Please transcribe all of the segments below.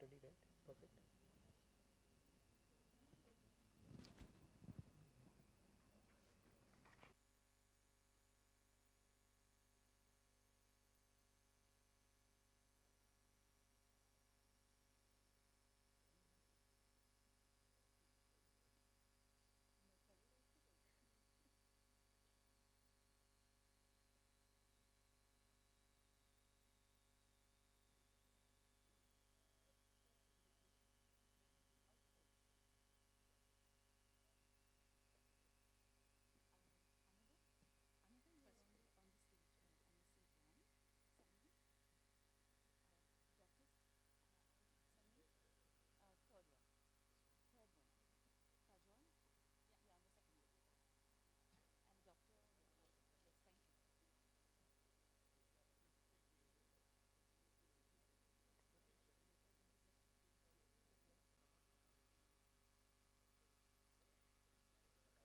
already read. Perfect.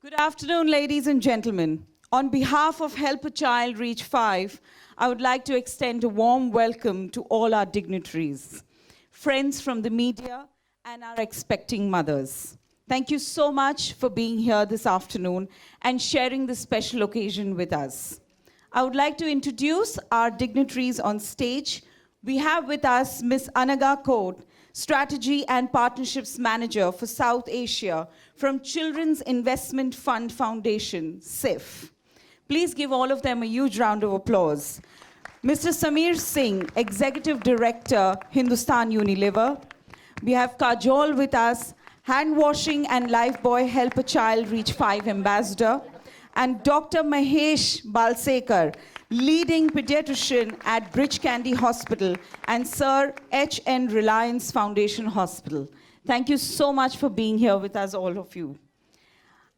Good afternoon, ladies and gentlemen. On behalf of Help a Child Reach 5, I would like to extend a warm welcome to all our dignitaries, friends from the media, and our expecting mothers. Thank you so much for being here this afternoon and sharing this special occasion with us. I would like to introduce our dignitaries on stage. We have with us Ms. Anaga Code, Strategy and Partnerships Manager for South Asia from Children's Investment Fund Foundation, CIF. Please give all of them a huge round of applause. Mr. Samir Singh, Executive Director, Hindustan Unilever. We have Kajol with us, Hand Washing and Lifebuoy Help a Child Reach 5 Ambassador. And Dr. Mahesh Balsekar, leading pediatrician at Bridge Candy Hospital and Sir H.N. Reliance Foundation Hospital. Thank you so much for being here with us, all of you.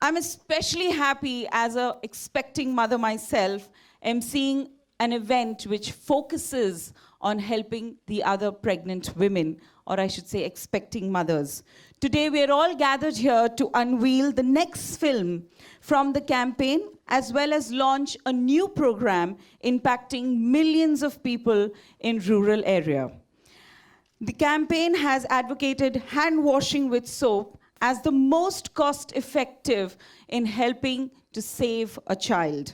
I'm especially happy as an expecting mother myself, emceeing an event which focuses on helping the other pregnant women, or I should say expecting mothers. Today we're all gathered here to unveil the next film from the campaign, as well as launch a new program impacting millions of people in rural area. The campaign has advocated hand washing with soap as the most cost-effective in helping to save a child.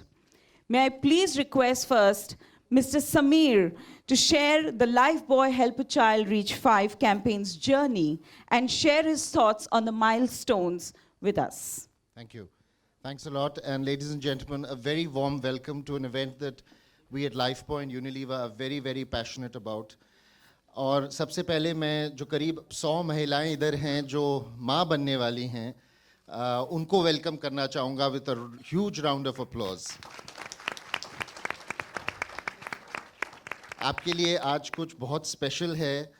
May I please request first Mr. Samir to share the Lifebuoy Help a Child Reach 5 campaign's journey and share his thoughts on the milestones with us. Thank you. Thanks a lot. And ladies and gentlemen, a very warm welcome to an event that we at Lifebuoy and Unilever are very, very passionate about. और सबसे पहले मैं जो करीब 100 महिलाएं इधर हैं जो माँ बनने वाली हैं उनको वेलकम करना चाहूँगा with a huge round of applause. आपके लिए आज कुछ बहुत स्पेशल है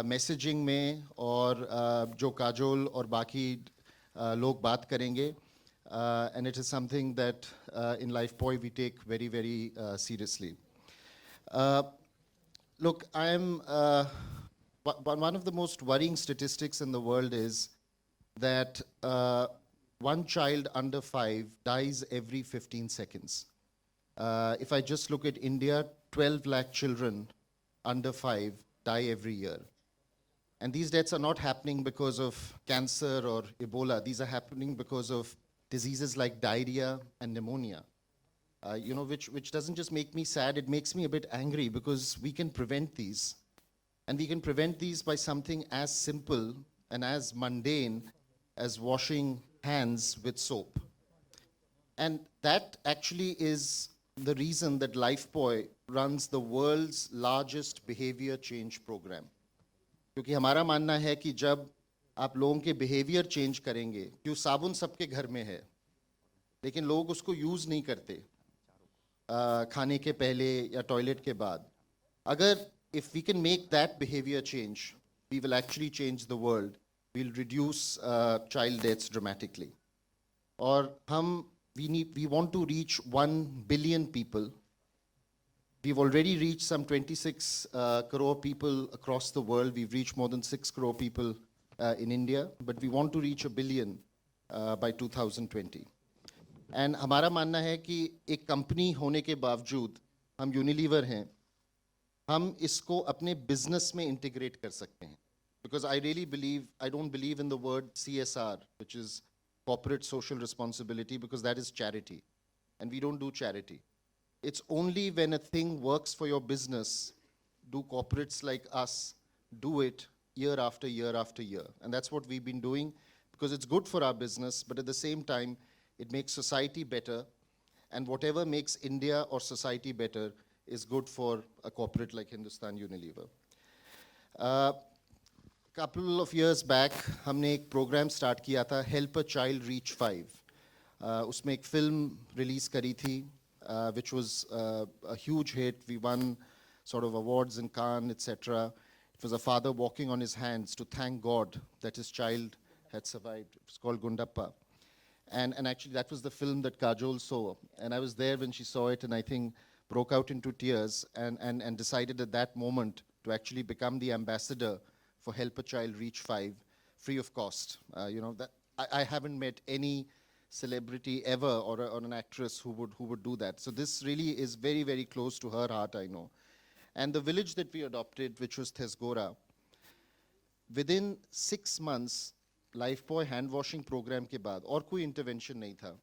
मैसेजिंग में और जो काजोल और बाकी लोग बात करेंगे and it is something that in Lifebuoy we take very, very seriously. Look, I am one of the most worrying statistics in the world is that one child under 5 dies every 15 seconds. If I just look at India, 12 lakh children under 5 die every year. And these deaths are not happening because of cancer or Ebola. These are happening because of diseases like diarrhea and pneumonia. Which doesn't just make me sad, it makes me a bit angry because we can prevent these. And we can prevent these by something as simple and as mundane as washing hands with soap. And that actually is the reason that Lifebuoy runs the world's largest behavior change program. क्योंकि हमारा मानना है कि जब आप लोगों के behavior change करेंगे, क्यों साबुन सबके घर में है, लेकिन लोग उसको use नहीं करते खाने के पहले या टॉयलेट के बाद. अगर if we can make that behavior change, we will actually change the world. We'll reduce child deaths dramatically. और हम we want to reach 1 billion people. We've already reached some 26 crore people across the world. We've reached more than 6 crore people in India, but we want to reach 1 billion by 2020. And हमारा मानना है कि एक company होने के बावजूद हम Unilever हैं, हम इसको अपने बिजनेस में इंटीग्रेट कर सकते हैं. because I really believe, I don't believe in the word CSR, which is corporate social responsibility, because that is charity. And we don't do charity. It's only when a thing works for your business do corporates like us do it year after year after year. And that's what we've been doing, because it's good for our business, but at the same time, it makes society better. And whatever makes India or society better is good for a corporate like Hindustan Unilever. Couple of years back, हमने एक program start किया था, Help a Child Reach 5. उसमें एक film release करी थी, which was a huge hit. We won sort of awards in Cannes, etc. It was a father walking on his hands to thank God that his child had survived. It was called Gundappa. And actually, that was the film that Kajol saw. And I was there when she saw it, and I think broke out into tears and decided at that moment to actually become the ambassador for Help a Child Reach 5, free of cost. That I haven't met any celebrity ever or an actress who would do that. So this really is very, very close to her heart, I know. And the village that we adopted, which was Thesgora, within 6 months, Lifebuoy hand washing program के बाद और कोई intervention नहीं था.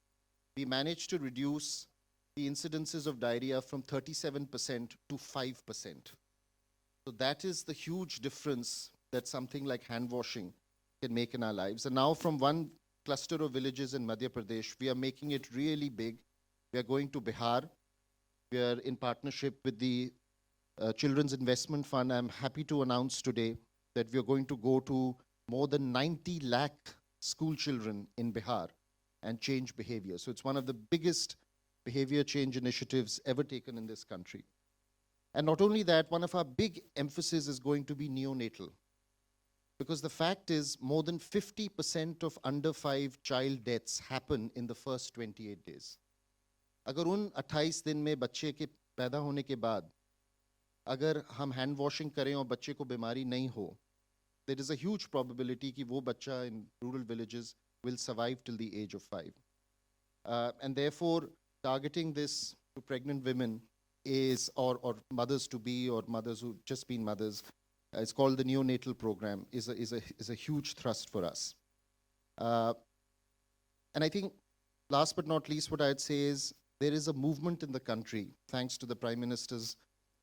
We managed to reduce the incidences of diarrhea from 37% to 5%. So that is the huge difference that something like hand washing can make in our lives. And now from one cluster of villages in Madhya Pradesh, we are making it really big. We are going to Bihar. We are in partnership with the Children's Investment Fund. I'm happy to announce today that we are going to go to more than 90 lakh school children in Bihar and change behavior. So it's one of the biggest behavior change initiatives ever taken in this country. And not only that, one of our big emphasis is going to be neonatal. Because the fact is, more than 50% of under 5 child deaths happen in the first 28 days. अगर उन 28 दिन में बच्चे के पैदा होने के बाद अगर हम hand washing करें और बच्चे को बीमारी नहीं हो, there is a huge probability कि वो बच्चा in rural villages will survive till the age of 5. And therefore, targeting this to pregnant women is, or mothers to be, or mothers who've just been mothers, it's called the neonatal program, is a huge thrust for us. And I think, last but not least, what I'd say is there is a movement in the country, thanks to the Prime Minister's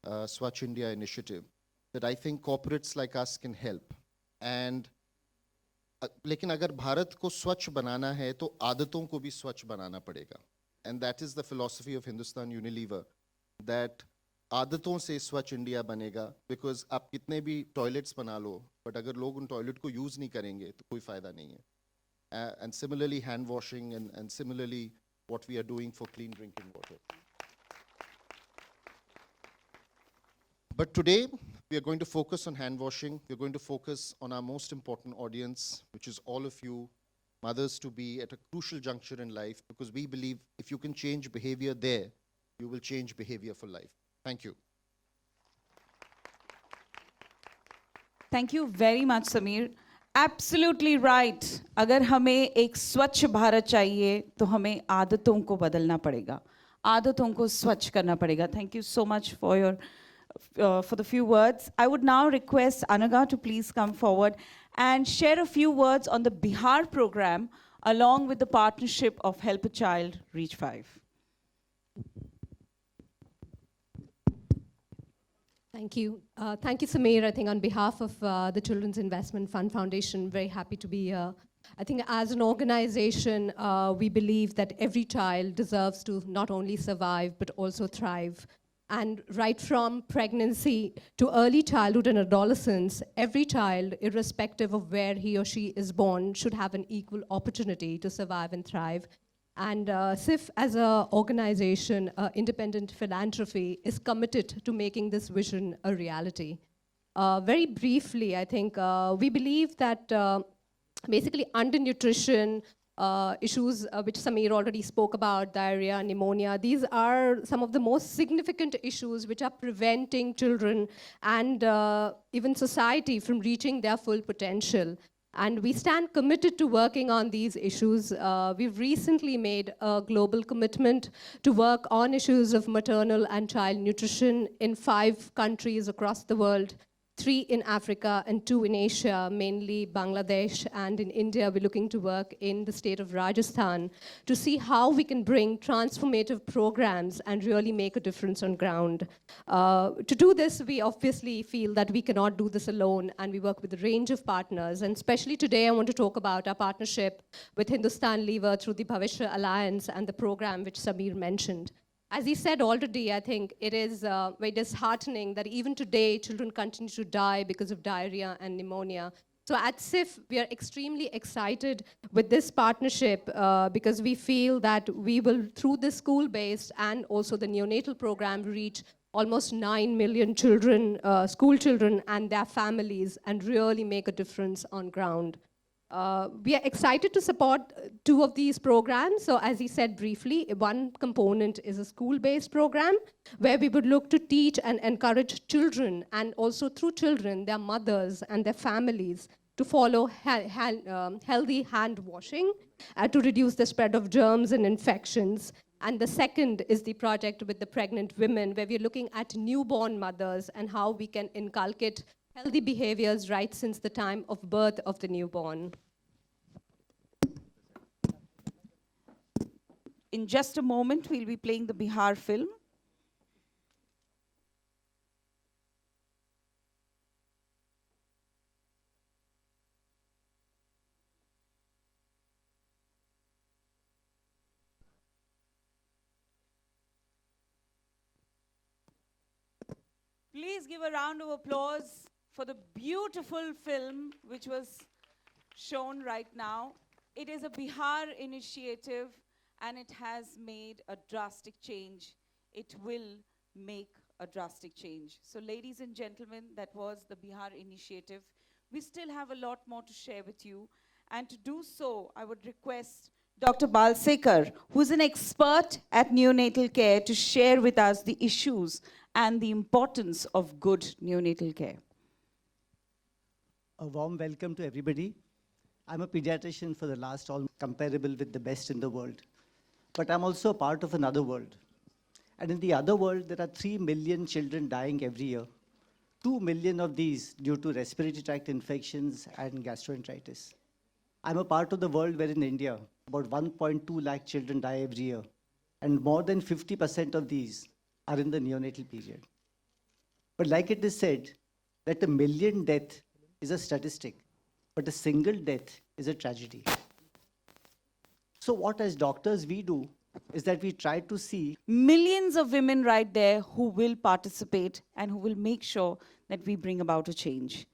Swachh India initiative, that I think corporates like us can help. And लेकिन अगर भारत को स्वच्छ बनाना है तो आदतों को भी स्वच्छ बनाना पड़ेगा. And that is the philosophy of Hindustan Unilever, that आदतों से स्वच्छ इंडिया बनेगा, because आप कितने भी टॉयलेट्स बना लो, but अगर लोग उन टॉयलेट को यूज नहीं करेंगे तो कोई फायदा नहीं है. And similarly hand washing, and similarly what we are doing for clean drinking water. But today we are going to focus on hand washing. We're going to focus on our most important audience, which is all of you, mothers to be, at a crucial juncture in life, because we believe if you can change behavior there, you will change behavior for life. Thank you. Thank you very much, Sameer. Absolutely right. अगर हमें एक स्वच्छ भारत चाहिए तो हमें आदतों को बदलना पड़ेगा, आदतों को स्वच्छ करना पड़ेगा. Thank you so much for the few words. I would now request Anaga to please come forward and share a few words on the Bihar program along with the partnership of Help a Child Reach 5. Thank you. Thank you, Sameer. I think on behalf of the Children's Investment Fund Foundation, very happy to be here. I think as an organization, we believe that every child deserves to not only survive, but also thrive. And right from pregnancy to early childhood and adolescence, every child, irrespective of where he or she is born, should have an equal opportunity to survive and thrive. And SIF as an organization, independent philanthropy, is committed to making this vision a reality. Very briefly, I think we believe that basically undernutrition, issues which Sameer already spoke about, diarrhea, pneumonia, these are some of the most significant issues which are preventing children and even society from reaching their full potential. And we stand committed to working on these issues. We've recently made a global commitment to work on issues of maternal and child nutrition in 5 countries across the world. 3 in Africa and 2 in Asia, mainly Bangladesh, and in India, we're looking to work in the state of Rajasthan to see how we can bring transformative programs and really make a difference on ground. To do this, we obviously feel that we cannot do this alone, and we work with a range of partners. And especially today, I want to talk about our partnership with Hindustan Lever through the Bhavishya Alliance and the program which Sameer mentioned. As he said already, I think it is very disheartening that even today, children continue to die because of diarrhea and pneumonia. So at SIF, we are extremely excited with this partnership because we feel that we will, through this school-based and also the neonatal program, reach almost 9 million children, school children and their families, and really make a difference on ground. We are excited to support 2 of these programs. So as he said briefly, one component is a school-based program where we would look to teach and encourage children, and also through children, their mothers and their families, to follow healthy hand washing to reduce the spread of germs and infections. And the second is the project with the pregnant women, where we're looking at newborn mothers and how we can inculcate healthy behaviors right since the time of birth of the newborn. In just a moment, we'll be playing the Bihar film. Please give a round of applause for the beautiful film which was shown right now. It is a Bihar initiative, and it has made a drastic change. It will make a drastic change. So ladies and gentlemen, that was the Bihar initiative. We still have a lot more to share with you. And to do so, I would request Dr. Balsekar, who's an expert at neonatal care, to share with us the issues and the importance of good neonatal care. A warm welcome to everybody. I'm a pediatrician for the last, all comparable with the best in the world. But I'm also a part of another world. And in the other world, there are 3 million children dying every year. 2 million of these due to respiratory tract infections and gastroenteritis. I'm a part of the world where in India, about 1.2 lakh children die every year. And more than 50% of these are in the neonatal period. But like it is said, that a million death is a statistic, but a single death is a tragedy. So what as doctors we do is that we try to see Millions of women right there who will participate and who will make sure that we bring about a change.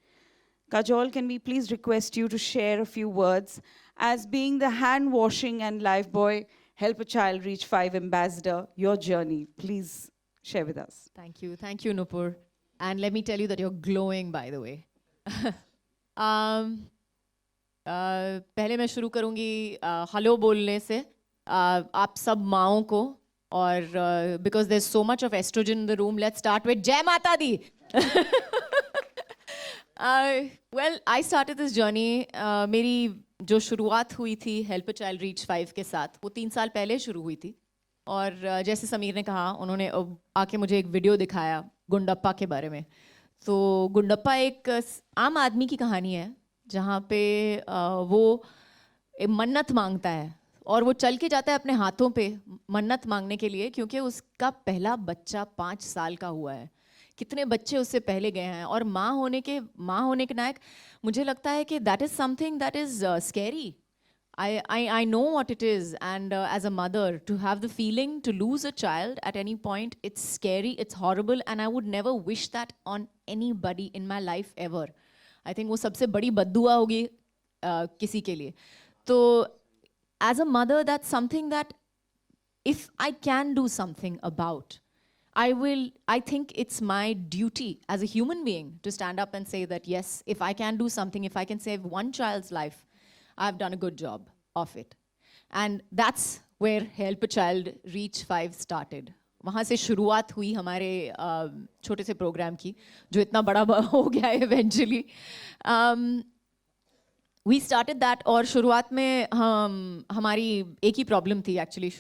Kajol, can we please request you to share a few words as being the hand washing and Lifebuoy Help a Child Reach 5 ambassador, your journey. Please share with us. Thank you, Nupur. And let me tell you that you're glowing, by the way. पहले मैं शुरू करूँगी hello बोलने से आप सब माओं को, और because there's so much of estrogen in the room, let's start with Jai Mata Di. Well, I started this journey, मेरी जो शुरुआत हुई थी Help a Child Reach 5 के साथ, वो 3 साल पहले शुरू हुई थी. और जैसे समीर ने कहा, उन्होंने आके मुझे एक वीडियो दिखाया गुंडप्पा के बारे में. तो गुंडप्पा एक आम आदमी की कहानी है जहाँ पे वो मन्नत मांगता है, और वो चल के जाता है अपने हाथों पे मन्नत मांगने के लिए, क्योंकि उसका पहला बच्चा 5 साल का हुआ है. कितने बच्चे उससे पहले गए हैं, और माँ होने के नायक मुझे लगता है कि that is something that is scary. I know what it is, and as a mother, to have the feeling to lose a child at any point, it's scary, it's horrible, and I would never wish that on anybody in my life ever. I think वो सबसे बड़ी बद्दुआ होगी किसी के लिए. तो as a mother, that's something that if I can do something about, I think it's my duty as a human being to stand up and say that yes, if I can do something, if I can save one child's life, I've done a good job of it. And that's where Help a Child Reach 5 started. वहाँ से शुरुआत हुई हमारे छोटे से programme की, जो इतना बड़ा हो गया है eventually. We started that, और शुरुआत में हमारी एक ही प्रॉब्लम थी एक्चुअली.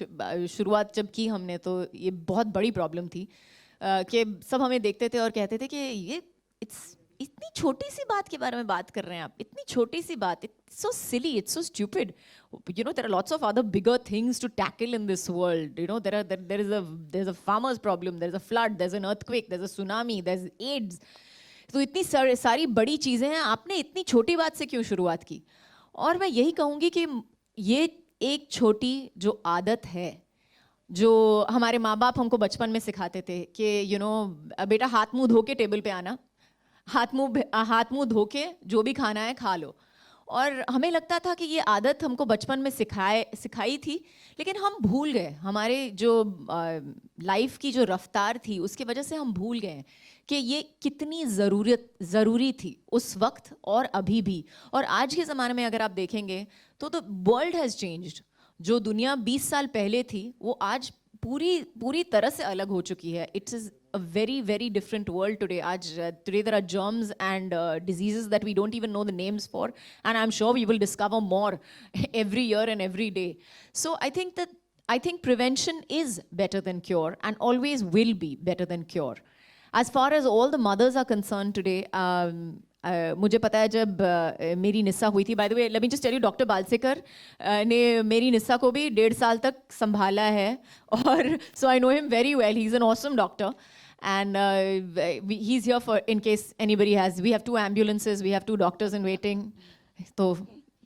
शुरुआत जब की हमने तो ये बहुत बड़ी प्रॉब्लम थी कि सब हमें देखते थे और कहते थे कि ये इतनी छोटी सी बात के बारे में बात कर रहे हैं आप, इतनी छोटी सी बात, it's so silly, it's so stupid. You know, there are lots of other bigger things to tackle in this world. You know, there's a farmer's problem, there's a flood, there's an earthquake, there's a tsunami, there's AIDS. तो इतनी सारी बड़ी चीज़ें हैं, आपने इतनी छोटी बात से क्यों शुरुआत की? और मैं यही कहूँगी कि ये एक छोटी जो आदत है, जो हमारे माँ बाप हमको बचपन में सिखाते थे कि यू नो बेटा हाथ मुंह धो के टेबल पे आना, हाथ मुंह धो के जो भी खाना है खा लो। और हमें लगता था कि ये आदत हमको बचपन में सिखाई थी, लेकिन हम भूल गए, हमारे जो लाइफ की जो रफ्तार थी उसकी वजह से हम भूल गए कि ये कितनी ज़रूरी थी उस वक्त और अभी भी। और आज के ज़माने में अगर आप देखेंगे तो वर्ल्ड हैज़ चेंज्ड। जो दुनिया 20 साल पहले थी वो आज पूरी तरह से अलग हो चुकी है। It's is a very different world today. Today there are germs and diseases that we don't even know the names for, and I'm sure we will discover more every year and every day. So I think prevention is better than cure and always will be better than cure. As far as all the mothers are concerned today, मुझे पता है जब मेरी निस्सा हुई थी, by the way let me just tell you, doctor Balsekar ने मेरी निस्सा को भी 1.5 साल तक संभाला है, और so I know him very well, he is an awesome doctor, and he's here for in case anybody has. We have 2 ambulances, we have 2 doctors in waiting, so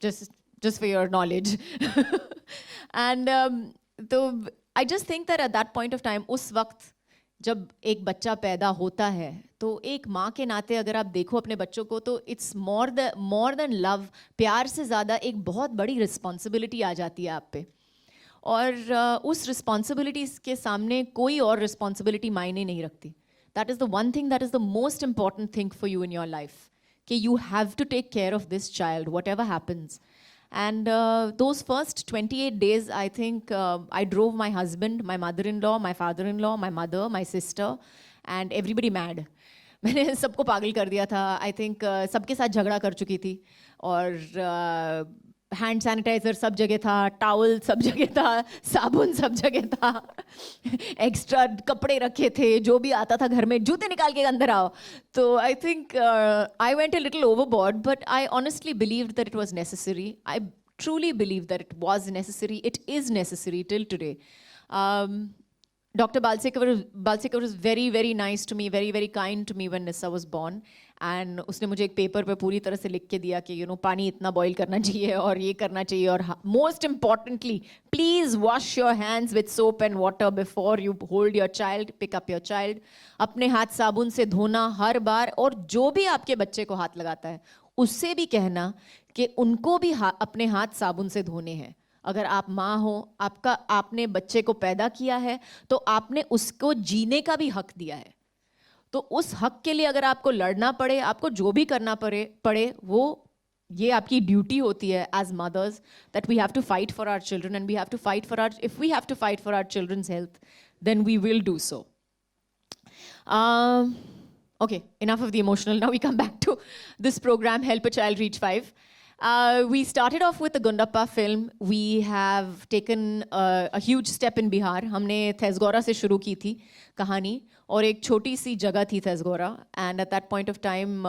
just for your knowledge. And so I just think that at that point of time, उस वक्त जब एक बच्चा पैदा होता है तो एक माँ के नाते अगर आप देखो अपने बच्चों को तो इट्स मोर देन लव, प्यार से ज़्यादा एक बहुत बड़ी रिस्पॉन्सिबिलिटी आ जाती है आप पे। और उस रिस्पॉन्सिबिलिटी के सामने कोई और रिस्पॉन्सिबिलिटी मायने नहीं रखती। That is the one thing that is the most important thing for you in your life, कि you have to take care of this child whatever happens. And those first 28 days, I think I drove my husband, my mother-in-law, my father-in-law, my mother, my sister, and everybody mad. मैंने सबको पागल कर दिया था। I think सबके साथ झगड़ा कर चुकी थी, और हैंड सैनिटाइज़र सब जगह था, टावल सब जगह था, साबुन सब जगह था, एक्स्ट्रा कपड़े रखे थे, जो भी आता था घर में जूते निकाल के अंदर आओ। तो I think I went a little overboard, but I honestly believed that it was necessary. I truly believe that it was necessary. It is necessary till today. Dr. Balsekar was very nice to me, very kind to me when Nissa was born. And उसने मुझे एक paper पे पूरी तरह से लिख के दिया कि you know पानी इतना बॉईल करना चाहिए और ये करना चाहिए, और most importantly, please wash your hands with soap and water before you hold your child, pick up your child. अपने हाथ साबुन से धोना हर बार, और जो भी आपके बच्चे को हाथ लगाता है उससे भी कहना कि उनको भी अपने हाथ साबुन से धोने हैं। अगर आप माँ हो, आपने बच्चे को पैदा किया है तो आपने उसको जीने का भी हक दिया है। तो उस हक के लिए अगर आपको लड़ना पड़े, आपको जो भी करना पड़े वो ये आपकी ड्यूटी होती है as mothers, that we have to fight for our children, and we have to fight for our, if we have to fight for our children's health, then we will do so. Okay, enough of the emotional. Now we come back to this program, Help a Child Reach 5. We started off with the Gundappa film. We have taken a huge step in Bihar. हमने थेसगोरा से शुरू की थी कहानी, और एक छोटी सी जगह थी थेसगोरा, and at that point of time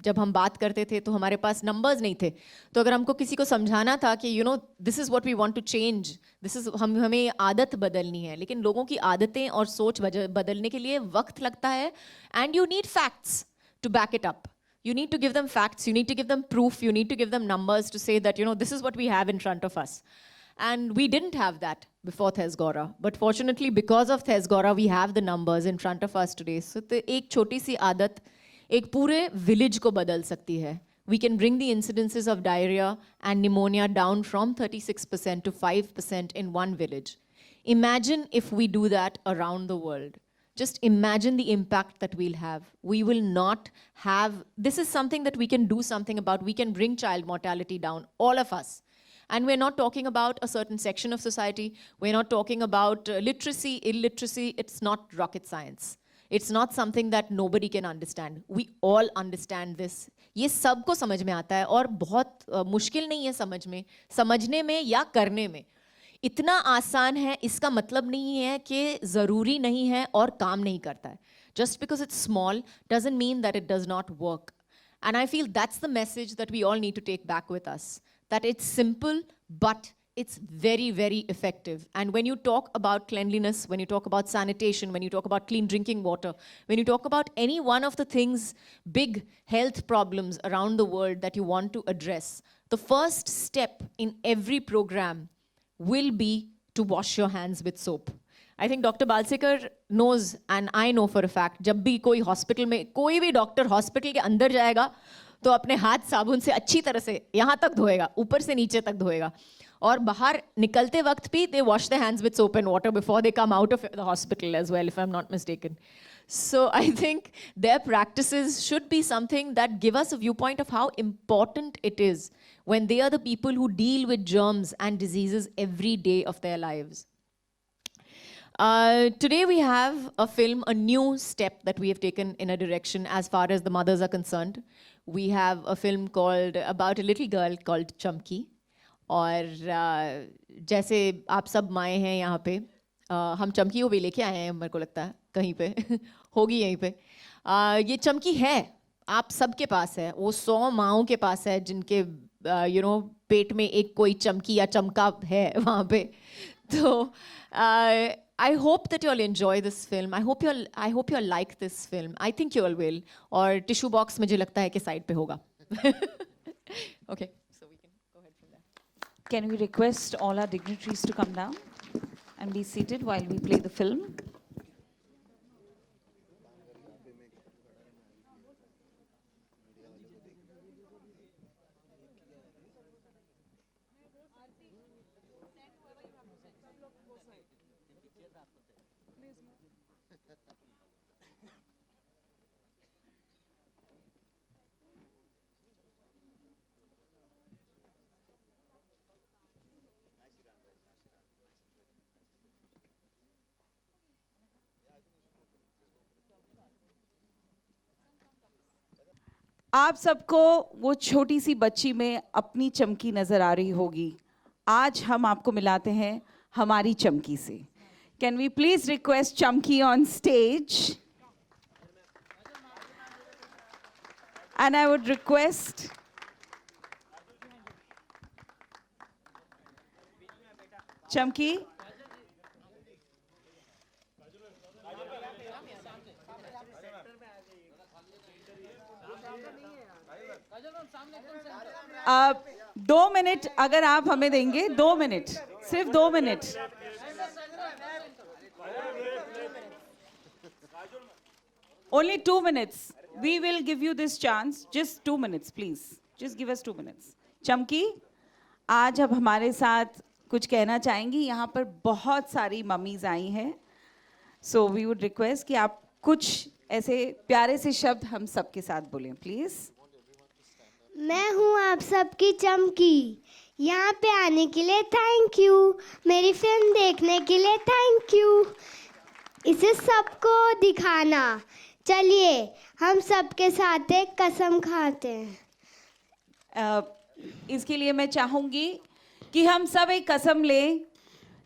जब हम बात करते थे तो हमारे पास नंबर्स नहीं थे। तो अगर हमको किसी को समझाना था कि you know this is what we want to change, this is हमें आदत बदलनी है, लेकिन लोगों की आदतें और सोच बदलने के लिए वक्त लगता है, and you need facts to back it up. You need to give them facts, you need to give them proof, you need to give them numbers to say that, you know, this is what we have in front of us. And we didn't have that before Thesgora. But fortunately, because of Thesgora, we have the numbers in front of us today. So एक छोटी सी आदत एक पूरे village को बदल सकती है. We can bring the incidences of diarrhea and pneumonia down from 36% to 5% in one village. Imagine if we do that around the world. Just imagine the impact that we'll have. We will not have, this is something that we can do something about. We can bring child mortality down, all of us. And we're not talking about a certain section of society. We're not talking about literacy, illiteracy. It's not rocket science. It's not something that nobody can understand. We all understand this. ये सबको समझ में आता है, और बहुत मुश्किल नहीं है समझने में या करने में। इतना आसान है, इसका मतलब नहीं है कि ज़रूरी नहीं है और काम नहीं करता है. Just because it's small doesn't mean that it does not work. And I feel that's the message that we all need to take back with us. That it's simple, but it's very, very effective. And when you talk about cleanliness, when you talk about sanitation, when you talk about clean drinking water, when you talk about any one of the things, big health problems around the world that you want to address, the first step in every program will be to wash your hands with soap. I think Dr. Balsekar knows, and I know for a fact, जब भी कोई hospital में कोई भी doctor hospital के अंदर जाएगा तो अपने हाथ साबुन से अच्छी तरह से यहाँ तक धोएगा, ऊपर से नीचे तक धोएगा. और बाहर निकलते वक्त भी they wash their hands with soap and water before they come out of the hospital as well, if I'm not mistaken. So I think their practices should be something that give us a viewpoint of how important it is when they are the people who deal with germs and diseases every day of their lives. Today we have a film, a new step that we have taken in a direction as far as the mothers are concerned. We have a film called about a little girl called Chamki. और जैसे आप सब माएँ हैं यहाँ पे, हम चमकी को भी लेके आए हैं, मेरे को लगता है कहीं पे होगी यहीं पे. ये चमकी है, आप सबके पास है, वो 100 माँओं के पास है जिनके पेट में एक कोई चमकी या चमका है वहाँ पे. तो I hope that you all enjoy this film. I hope you all like this film. I think you all will. और टिश्यू बॉक्स मुझे लगता है कि साइड पे होगा. Okay, so we can go ahead from there. Can we request all our dignitaries to come down and be seated while we play the film? आप सबको वो छोटी सी बच्ची में अपनी चमकी नजर आ रही होगी. आज हम आपको मिलाते हैं हमारी चमकी से. Can we please request Chamki on stage? And I would request Chamki. अब 2 मिनट अगर आप हमें देंगे, 2 मिनट, सिर्फ 2 minute. Only 2 minutes. We will give you this chance. Just 2 minutes, please. Just give us 2 minutes. चमकी, आज अब हमारे साथ कुछ कहना चाहेंगी. यहाँ पर बहुत सारी मम्मीज आई हैं. So we would request कि आप कुछ ऐसे प्यारे से शब्द हम सबके साथ बोलें, प्लीज. मैं हूँ आप सबकी चमकी. यहाँ पे आने के लिए थैंक यू. मेरी फिल्म देखने के लिए थैंक यू. इसे सबको दिखाना. चलिए हम सबके साथ एक कसम खाते हैं. इसके लिए मैं चाहूँगी कि हम सब एक कसम लें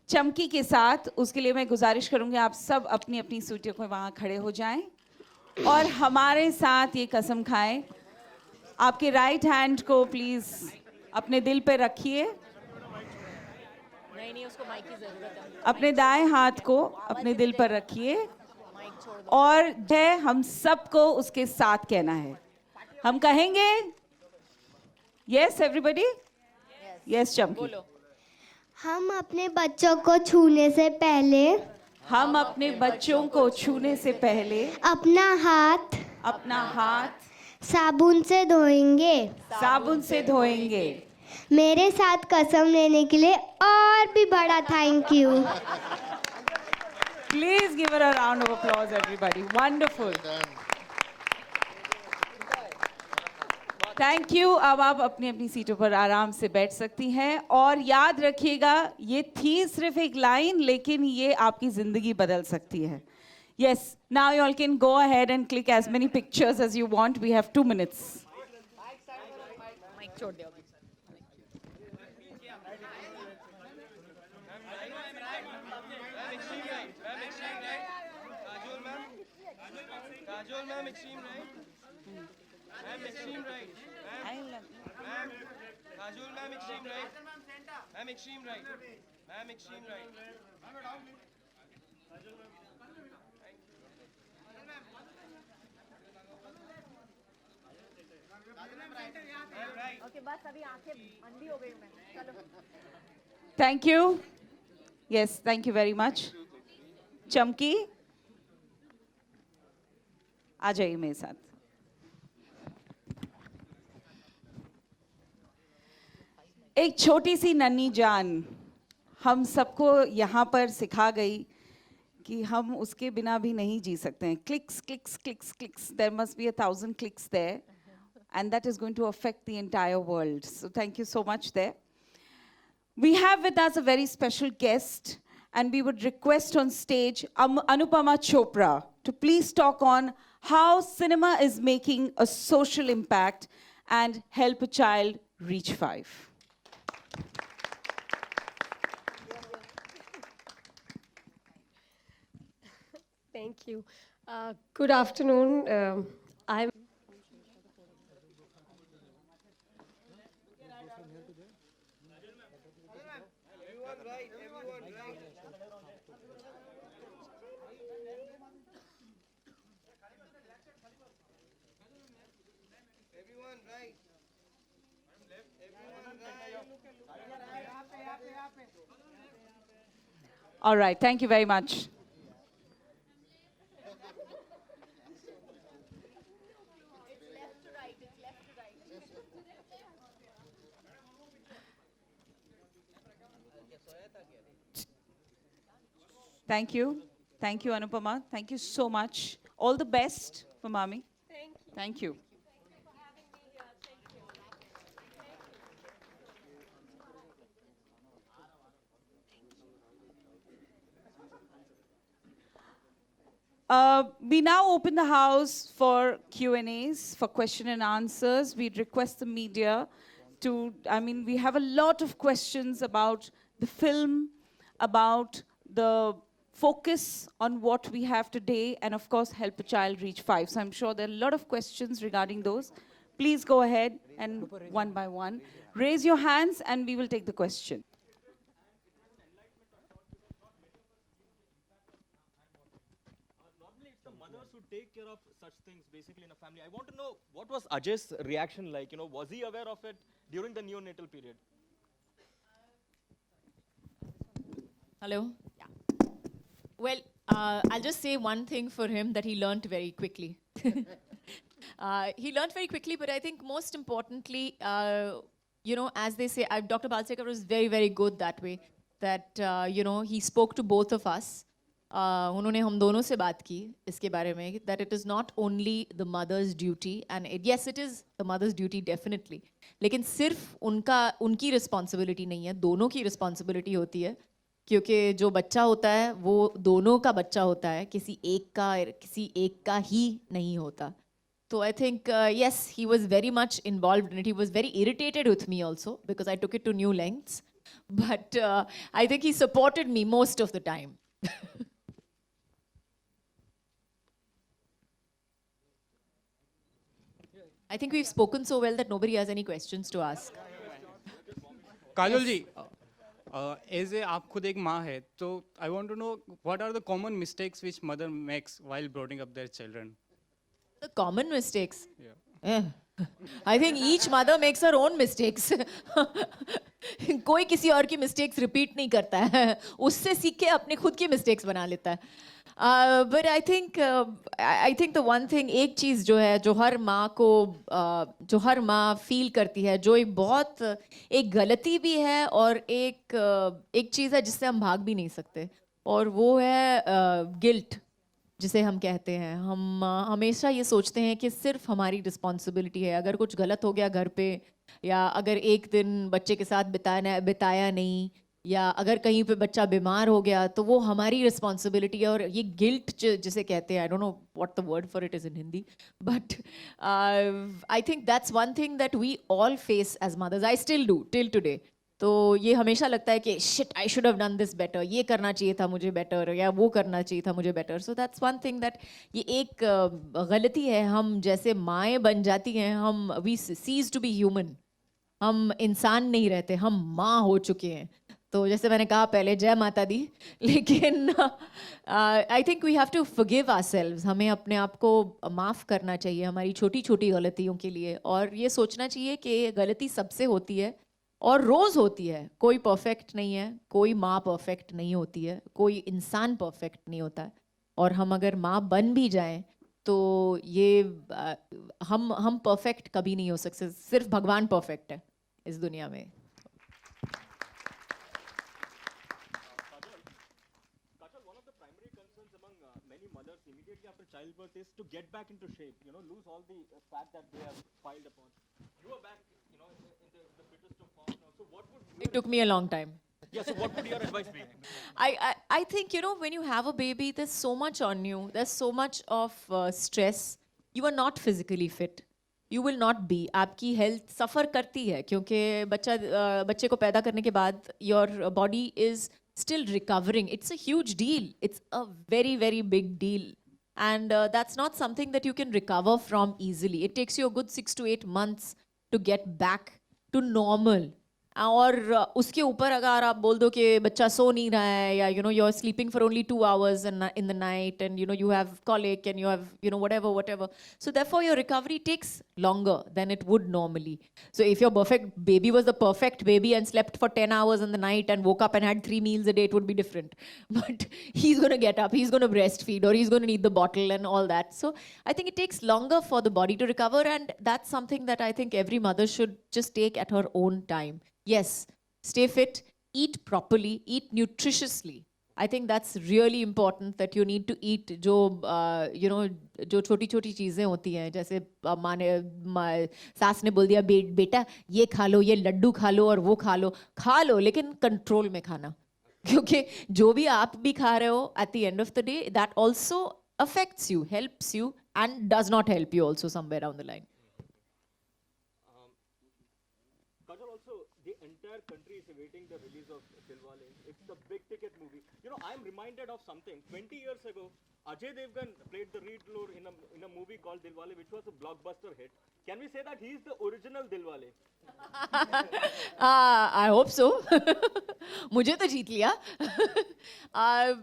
चमकी के साथ. उसके लिए मैं गुजारिश करूँगी आप सब अपनी अपनी सीटों पर वहाँ खड़े हो जाएं और हमारे साथ ये कसम खाएं. आपके राइट हैंड को प्लीज अपने दिल पे रखिए. नहीं उसको माइक की जरूरत है. अपने दाएं हाथ को अपने दिल पर रखिए और है हम सबको उसके साथ कहना है. हम कहेंगे यस एवरीबॉडी. यस चमकी. हम अपने बच्चों को छूने से पहले, हम अपने बच्चों को छूने से पहले अपना हाथ साबुन से धोएंगे. साबुन से धोएंगे. मेरे साथ कसम लेने के लिए और भी बड़ा thank you. Please give her a round of applause, everybody. Wonderful. Thank you. अब आप अपनी अपनी सीटों पर आराम से बैठ सकती हैं और याद रखिएगा ये थी सिर्फ एक लाइन, लेकिन ये आपकी जिंदगी बदल सकती है. Yes, now you all can go ahead and click as many pictures as you want. We have 2 minutes. Mic छोड़ दो. Ma'am, extreme right. Ma'am, Kajol, ma'am, extreme right. Ma'am, extreme right. Ma'am, extreme right. Thank you. Yes, thank you very much. चमकी आ जाइए मेरे साथ. एक छोटी सी नन्ही जान हम सबको यहाँ पर सिखा गई कि हम उसके बिना भी नहीं जी सकते हैं. Clicks, clicks, clicks, clicks. There must be 1,000 clicks there, and that is going to affect the entire world. So thank you so much there. We have with us a very special guest, and we would request on stage Anupama Chopra to please talk on how cinema is making a social impact and help a child reach 5. Thank you. Good afternoon. I'm Everyone right. All right, thank you very much. Thank you. Thank you, Anupama. Thank you so much. All the best for Mami. Thank you. Thank you. We now open the house for Q&As, for question and answers. We'd request the media to, we have a lot of questions about the film, about the focus on what we have today, and of course, help a child reach 5. So I'm sure there are a lot of questions regarding those. Please go ahead and one by one. Raise your hands and we will take the question. Normally, it's the mothers who take care of such things basically in a family. I want to know what was Ajay's reaction like? Was he aware of it during the neonatal period? Hello? Yeah. Well, I'll just say one thing for him that he learnt very quickly. He learnt very quickly, but I think most importantly, as they say, Dr. Balsekar was very, very good that way. That, he spoke to both of us. उन्होंने हम दोनों से बात की इसके बारे में that it is not only the mother's duty and yes it is the mother's duty definitely लेकिन सिर्फ उनकी responsibility नहीं है दोनों की responsibility होती है क्योंकि जो बच्चा होता है वो दोनों का बच्चा होता है किसी एक का ही नहीं होता So I think, yes, he was very much involved in it. He was very irritated with me also because I took it to new lengths. But I think he supported me most of the time. I think we've spoken so well that nobody has any questions to ask. Kajal ji, as a आप खुद एक माँ है, तो I want to know what are the common mistakes which mother makes while bringing up their children? The common mistakes. Yeah. I think each mother makes her own mistakes. कोई किसी और की mistakes repeat नहीं करता है. उससे सीख के अपने खुद की mistakes बना लेता है. But I think the one thing, एक चीज़ जो है, जो हर माँ feel करती है, जो एक गलती भी है और एक चीज़ है जिससे हम भाग भी नहीं सकते. और वो है guilt. जिसे हम कहते हैं हम हमेशा ये सोचते हैं कि सिर्फ हमारी रिस्पॉन्सिबिलिटी है अगर कुछ गलत हो गया घर पे या अगर एक दिन बच्चे के साथ बिताया नहीं या अगर कहीं पे बच्चा बीमार हो गया तो वो हमारी रिस्पॉन्सिबिलिटी है और ये गिल्ट जिसे कहते हैं I don't know what the word for it is in Hindi but I think that's one thing that we all face as mothers I still do till today तो ये हमेशा लगता है कि shit I should have done this better, ये करना चाहिए था मुझे बेटर, या वो करना चाहिए था मुझे better. So that's one thing that ये एक गलती है. हम जैसे माएँ बन जाती हैं, हम we cease to be human. हम इंसान नहीं रहते, हम माँ हो चुके हैं. तो जैसे मैंने कहा पहले, जय माता दी. लेकिन I think we have to forgive ourselves. हमें अपने आप को माफ़ करना चाहिए हमारी छोटी छोटी गलतियों के लिए, और ये सोचना चाहिए कि ये गलती सबसे होती है और रोज़ होती है. कोई परफेक्ट नहीं है, कोई माँ परफेक्ट नहीं होती है, कोई इंसान परफेक्ट नहीं होता है. और हम अगर माँ बन भी जाएं तो ये हम परफेक्ट कभी नहीं हो सकते. सिर्फ भगवान परफेक्ट है इस दुनिया में. Kajal, one of the primary concerns among many mothers immediately after childbirth is to get back into shape, you know, lose all the fat that they have piled upon. You are back, you know, in the fittest of form now. So what would It took me a long time. yeah, so what would your advice be? I think, you know, when you have a baby, there's so much on you. There's so much of stress. You are not physically fit. You will not be. आपकी health suffer करती है क्योंकि बच्चे को पैदा करने के बाद your body is still recovering. It's a huge deal. It's a very, very big deal. And that's not something that you can recover from easily. It takes you a good 6 to 8 months to get back to normal. और उसके ऊपर अगर आप बोल दो कि बच्चा सो नहीं रहा है, या you know you're sleeping for only 2 hours in the night, and you know you have colic and you have, you know, whatever, so therefore your recovery takes longer than it would normally. So if your perfect baby was the perfect baby and slept for 10 hours in the night and woke up and had 3 meals a day, it would be different. But he's going to get up, he's going to breastfeed, or he's going to need the bottle and all that. So I think it takes longer for the body to recover, and that's something that I think every mother should just take at her own time. Yes, stay fit, eat properly, eat nutritiously. I think that's really important, that you need to eat जो you know जो छोटी छोटी चीज़ें होती हैं. जैसे सास ने बोल दिया बेटा ये खा लो, ये लड्डू खा लो और वो खा लो, लेकिन कंट्रोल में खाना. क्योंकि जो भी आप भी खा रहे हो, at the end of the day, that also affects you, helps you, and does not help you also somewhere down the line. Kajal, also the entire country is awaiting the release of Dilwale. It's the big ticket movie. You know, I am reminded of something. 20 years ago, Ajay Devgan played the lead role in a movie called Dilwale, which was a blockbuster hit. Can we say that he is the original Dilwale? I hope so. मुझे तो जीत लिया.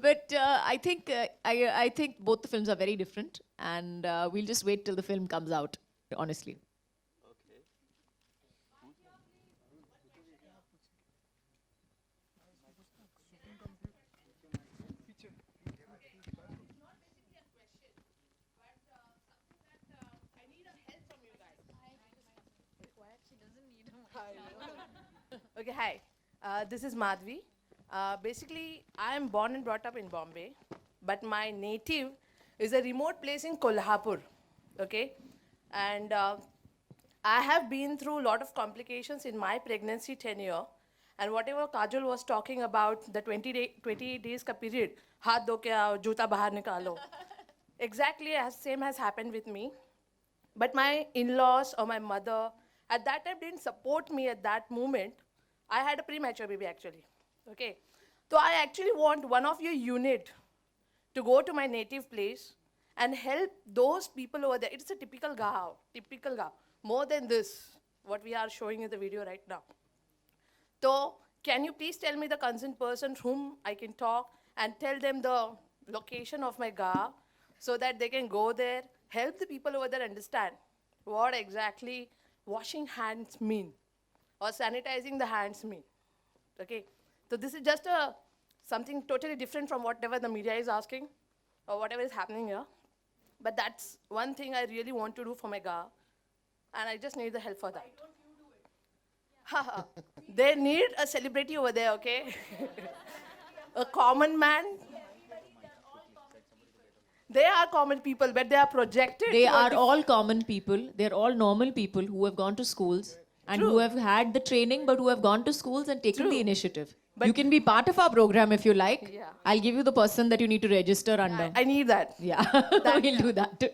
But I think I think both the films are very different, and we'll just wait till the film comes out, honestly. Okay, hi. This is Madhvi. Basically, I am born and brought up in Bombay, but my native is a remote place in Kolhapur. Okay, and I have been through a lot of complications in my pregnancy tenure. And whatever Kajal was talking about, the 28 days ka period, हाथ धो के आओ, जूता बाहर निकालो. Exactly same has happened with me. But my in-laws or my mother at that time didn't support me at that moment. I had a premature baby actually. Okay. So I actually want one of your unit to go to my native place and help those people over there. It's a typical gaon. More than this, what we are showing in the video right now. So can you please tell me the concerned person whom I can talk and tell them the location of my gaon so that they can go there, help the people over there understand what exactly washing hands mean or sanitizing the hands mean. Okay, so this is just something totally different from whatever the media is asking or whatever is happening here. But that's one thing I really want to do for my gaon, and I just need the help for that. They need a celebrity over there, okay? A common man. They are common people, but they are projected. They are all common people. They're all normal people who have gone to schools and who have had the training, but who have gone to schools and taken the initiative. You can be part of our program if you like. Yeah. I'll give you the person that you need to register under. I need that. Yeah, we'll do that.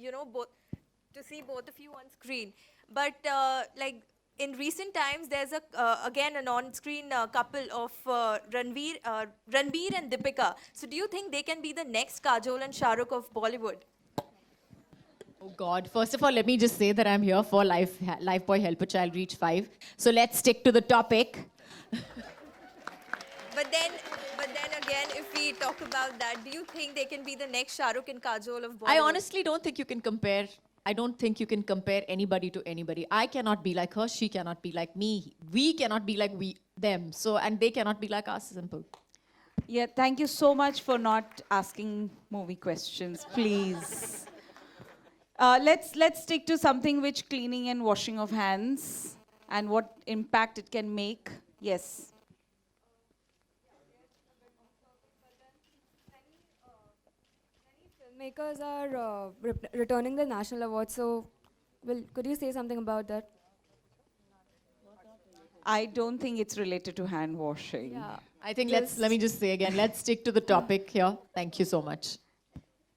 you know, both to see both of you on screen. But like in recent times, there's a again an on-screen couple of Ranbir and Deepika. So do you think they can be the next Kajol and Shah Rukh of Bollywood? Oh God! First of all, let me just say that I'm here for Life Boy Help a Child Reach 5. So let's stick to the topic. But then again, if we talk about that, do you think they can be the next Shah Rukh and Kajol of Bollywood? I honestly don't think you can compare. I don't think you can compare anybody to anybody. I cannot be like her. She cannot be like me. We cannot be like them. So, and they cannot be like us. Simple. Yeah, thank you so much for not asking movie questions, please. Let's stick to something which cleaning and washing of hands and what impact it can make. Yes. Filmmakers are returning the national awards, so could you say something about that? I don't think it's related to hand washing. Yeah. I think let me just say again, let's stick to the topic here. Thank you so much.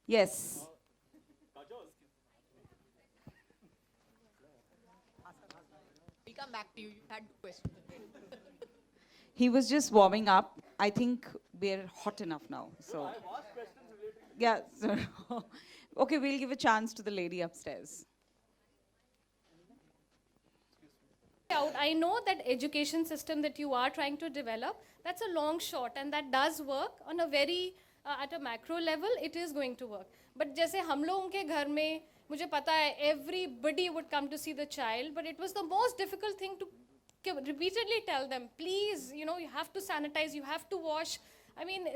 Yes. We'll come back to you. You had two questions. He was just warming up. I think we're hot enough now. So. Yeah. So okay, we'll give a chance to the lady upstairs. I know that education system that you are trying to develop, that's a long shot, and that does work on a very at a macro level. It is going to work. But जैसे हम लोगों के घर में मुझे पता है everybody would come to see the child, but it was the most difficult thing to repeatedly tell them, please, you know, you have to sanitize, you have to wash. I mean,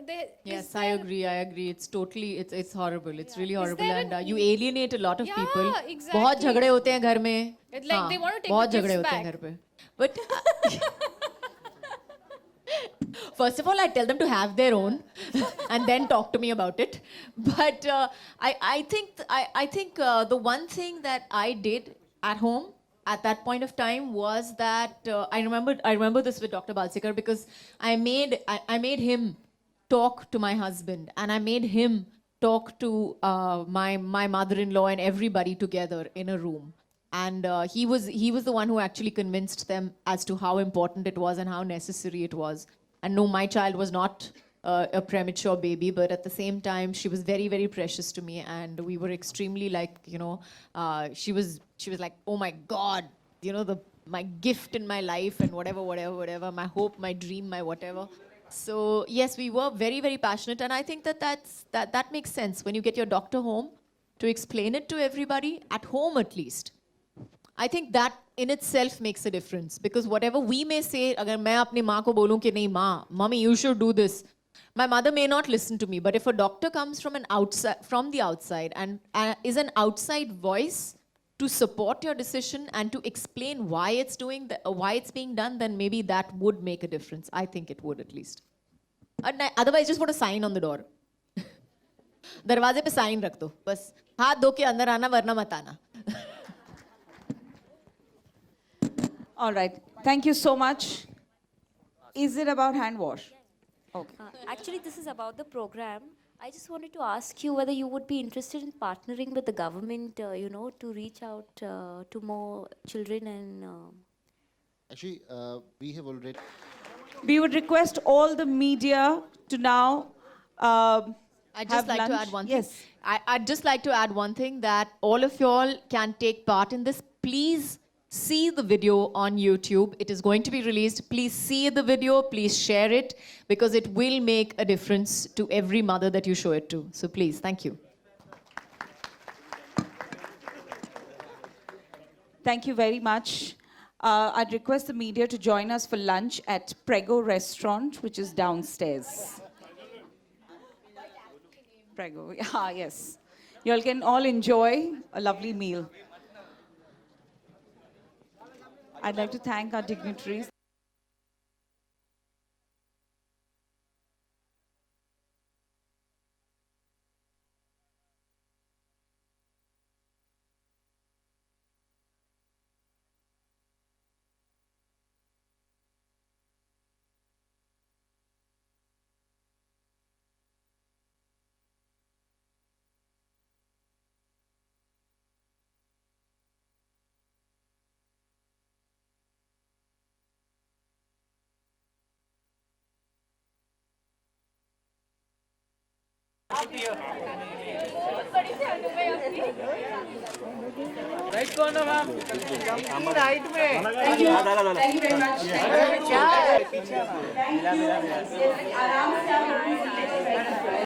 Yes, I agree. It's totally, it's horrible. It's really Is horrible, there and you alienate a lot of people. exactly. बहुत झगड़े होते हैं घर में. It's like they want to take बहुत the झगड़े gifts होते हैं back. घर पे. But first of all, I tell them to have their own, and then talk to me about it. But I think the one thing that I did at home at that point of time was that I remember this with Dr. Balsekar, because I made him talk to my husband, and I made him talk to my mother-in-law and everybody together in a room. And he was the one who actually convinced them as to how important it was and how necessary it was. And no, my child was not a premature baby, but at the same time, she was very, very precious to me, and we were extremely like, you know, she was like, oh my God, you know, my gift in my life, and whatever, my hope, my dream, my whatever. So yes, we were very, very passionate, and I think that makes sense when you get your doctor home to explain it to everybody at home, at least. I think that in itself makes a difference, because whatever we may say, अगर मैं अपनी माँ को बोलूँ कि नहीं माँ, mommy, you should do this, my mother may not listen to me. But if a doctor comes from the outside and is an outside voice to support your decision and to explain why it's being done, then maybe that would make a difference. I think it would, at least. Otherwise, just put a sign on the door. दरवाजे पे sign रख दो, बस हाथ धो के अंदर आना वरना मत आना. All right. Thank you so much. Is it about hand wash? Okay. Actually, this is about the program. I just wanted to ask you whether you would be interested in partnering with the government, you know, to reach out to more children and... Actually, we have already. We would request all the media to now I'd just like to add one thing. Yes. I'd just like to add one thing, that all of y'all can take part in this. Please see the video on YouTube. It is going to be released. Please see the video. Please share it, because it will make a difference to every mother that you show it to. So please, thank you. Thank you very much. I'd request the media to join us for lunch at Prego Restaurant, which is downstairs. Prego, yes. You all can all enjoy a lovely meal. I'd like to thank our dignitaries. Right कौन है ma'am? Right में। Thank you. Thank you very much. Thank you very much.